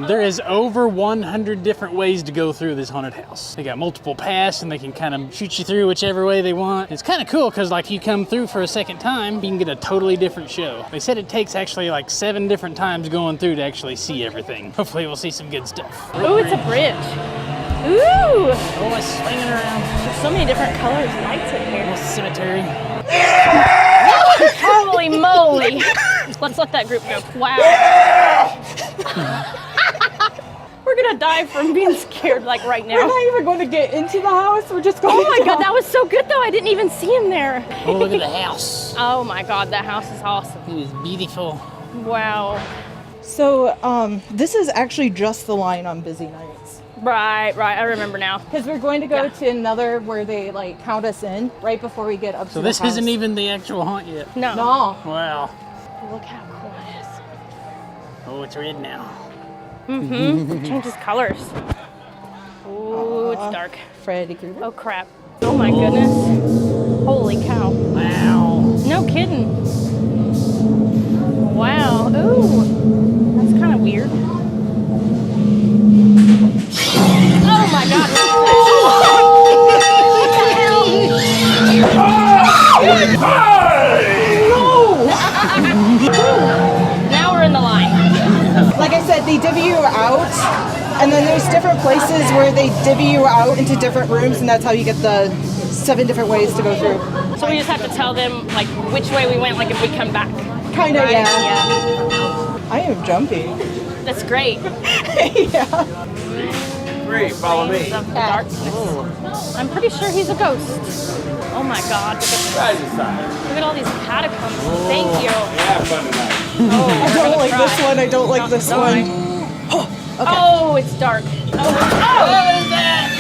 There is over 100 different ways to go through this haunted house. They got multiple paths and they can kind of shoot you through whichever way they want. It's kind of cool because like you come through for a second time, you can get a totally different show. They said it takes actually like 7 different times going through to actually see everything. Hopefully we'll see some good stuff. Oh, it's a bridge. Ooh! Oh, it's swinging around. There's so many different colors of lights in here. Little cemetery. Holy moly! Let's let that group go. Wow. We're gonna die from being scared like right now. We're not even going to get into the house. We're just going. Oh my god, that was so good though. I didn't even see him there. Oh, look at the house. Oh my god, that house is awesome. It is beautiful. Wow. So, this is actually just the line on busy nights. Right. I remember now. Because we're going to go to another where they like count us in right before we get up to the house. So this isn't even the actual haunt yet? No. Wow. Look how cool it is. Oh, it's red now. Mm-hmm. It changes colors. Ooh, it's dark. Freddy Krueger. Oh crap. Oh my goodness. Holy cow. Wow. No kidding. Wow. Ooh. That's kind of weird. Oh my god. Now we're in the line. Like I said, they divvy you out, and then there's different places where they divvy you out into different rooms, and that's how you get the 7 different ways to go through. So we just have to tell them like which way we went, like if we come back. Kind of, Right? yeah. I am jumping. That's great. Yeah. Great, follow me. Of the darkness. I'm pretty sure he's a ghost. Oh my god, Right aside. look at all these catacombs. Thank you. Have fun tonight. Oh, I don't like this one. I don't like this one. Oh, it's dark. Oh, what is that?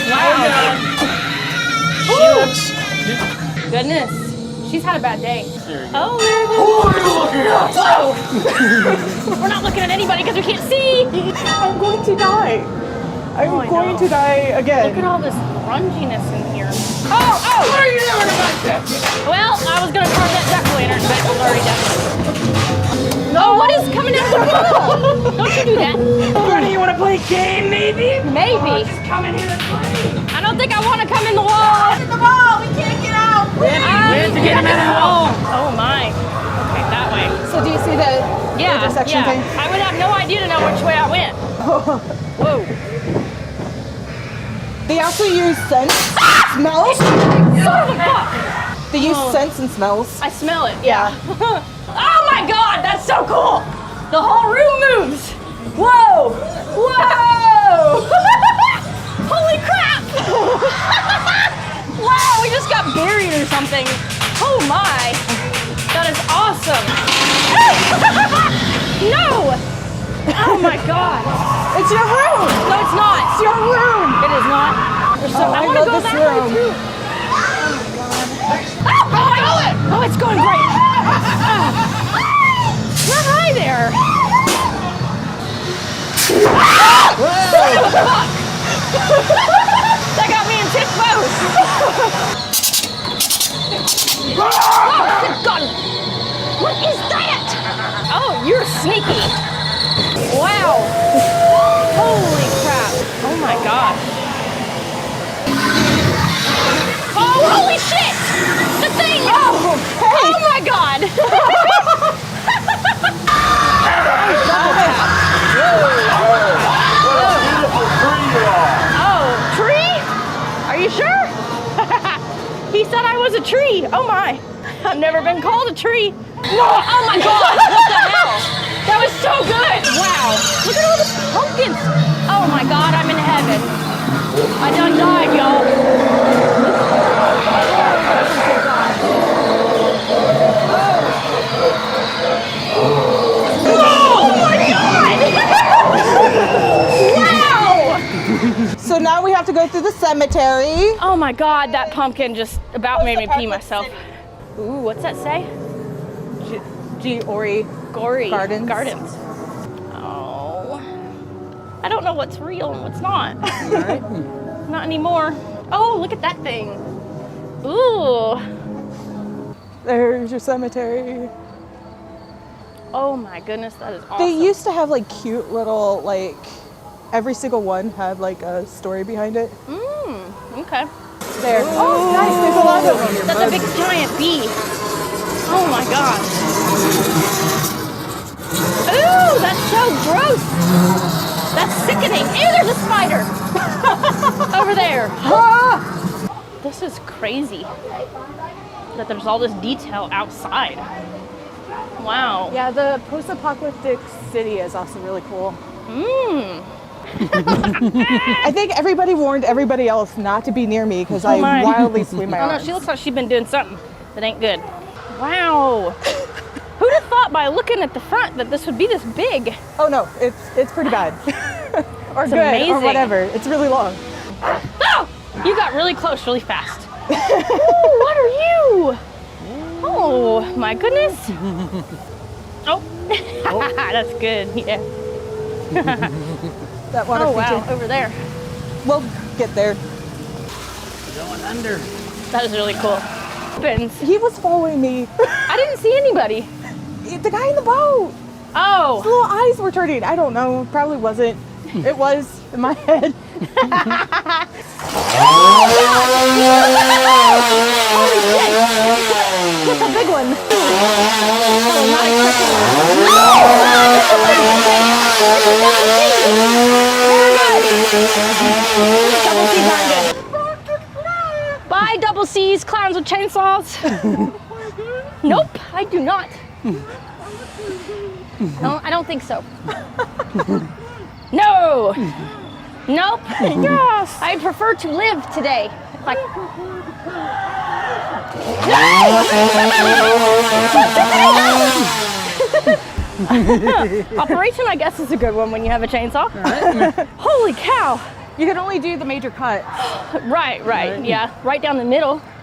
Wow. Goodness. She's had a bad day. Oh, there it is. Who are you looking at? Whoa. We're not looking at anybody because we can't see. I'm going to die. I'm I going know. to die again. Look at all this grunginess in here. What are you doing about that? Well, I was going to carve that jack-o'-lantern, but it's already done. No, what is coming out of the wall? Don't you do that. What do you want to play a game, maybe? Maybe. Just come in here and play. I don't think I want to come in the wall. In the wall. We can't get out. We have to get him in the wall. Oh my. Okay, that way. So do you see the intersection thing? I would have no idea to know which way I went. Whoa. They also use scents, smells. Son of a fuck. They use scents and smells. I smell it. Yeah. Oh my god, that's so cool. The whole room moves. Whoa. Whoa. Holy crap. Wow, we just got buried or something. Oh my. That is awesome. No. Oh my god. It's your room. No, it's not. It's your room. It is not. I I want to love go this that room. way too. Oh my god. Oh, it's going great. Not high there. Fuck. That got me in tit pose. Oh, good god. What is that? Oh, you're sneaky. Wow. Holy crap. Oh my gosh. Oh, holy shit! The thing! Oh, hey. Oh my god! Oh, tree? Are you sure? He said I was a tree. Oh my. I've never been called a tree. Oh my god! What the hell? That was so good! Wow. Look at all the pumpkins. Oh my god, I'm in heaven. I done died, y'all. Wow! So now we have to go through the cemetery. Oh my god, that pumpkin just about made me pee myself. Ooh, what's that say? G-Ori Gory Gardens. Oh. I don't know what's real and what's not. Not anymore. Oh, look at that thing. Ooh. There's your cemetery. Oh my goodness, that is awesome. They used to have like cute little like every single one had like a story behind it. Okay. There. Oh, nice. There's a lot of them. That's a big giant bee. Oh my god. Ooh, that's so gross. That's sickening. Ew, there's a spider. Over there. This is crazy. That there's all this detail outside. Wow. Yeah, the post-apocalyptic city is also really cool. I think everybody warned everybody else not to be near me because I my. wildly swing my Oh no, arms. she looks like she's been doing something that ain't good. Wow. Who'd have thought by looking at the front that this would be this big? Oh no, it's pretty bad. Or It's good, amazing. or whatever. It's really long. Oh! You got really close really fast. Ooh, what are you? Oh my goodness. Oh, that's good, yeah. That water Oh wow, feature. over there. We'll get there. Going under. That is really cool. He was following me. I didn't see anybody. The guy in the boat. The Oh, little eyes were turning. I don't know. Probably wasn't. It was in my head. holy shit. That's a big one. Oh, not Double C's aren't good. Bye, double C's, clowns with chainsaws. Nope, I do not. No, I don't think so. No. Nope. Yes. I prefer to live today. Like. Operation, I guess, is a good one when you have a chainsaw. Holy cow. You can only do the major cut. Right, yeah. Right down the middle.